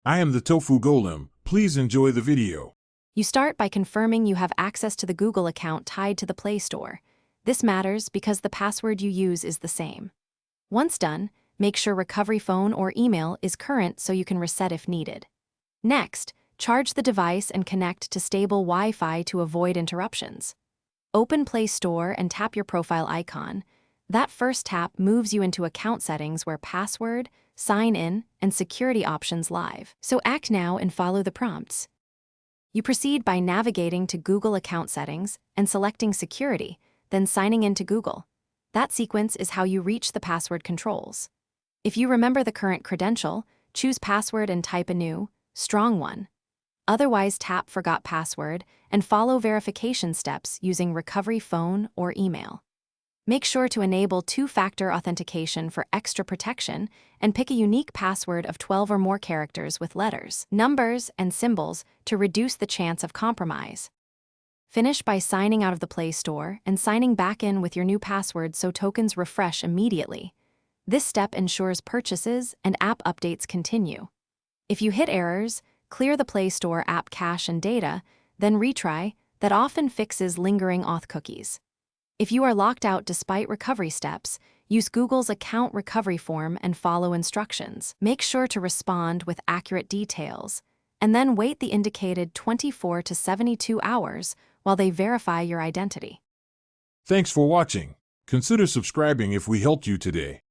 I am the Tofu Golem. Please enjoy the video. You start by confirming you have access to the Google account tied to the Play Store. This matters because the password you use is the same. Once done, make sure recovery phone or email is current so you can reset if needed. Next, charge the device and connect to stable Wi-Fi to avoid interruptions. Open Play Store and tap your profile icon. That first tap moves you into account settings where password, sign in, and security options live. So act now and follow the prompts. You proceed by navigating to Google account settings and selecting security, then signing in to Google. That sequence is how you reach the password controls. If you remember the current credential, choose password and type a new, strong one. Otherwise, tap Forgot Password and follow verification steps using recovery phone or email. Make sure to enable two-factor authentication for extra protection and pick a unique password of 12 or more characters with letters, numbers, and symbols to reduce the chance of compromise. Finish by signing out of the Play Store and signing back in with your new password so tokens refresh immediately. This step ensures purchases and app updates continue. If you hit errors, clear the Play Store app cache and data, then retry. That often fixes lingering auth cookies. If you are locked out despite recovery steps, use Google's account recovery form and follow instructions. Make sure to respond with accurate details, and then wait the indicated 24 to 72 hours while they verify your identity. Thanks for watching. Consider subscribing if we helped you today.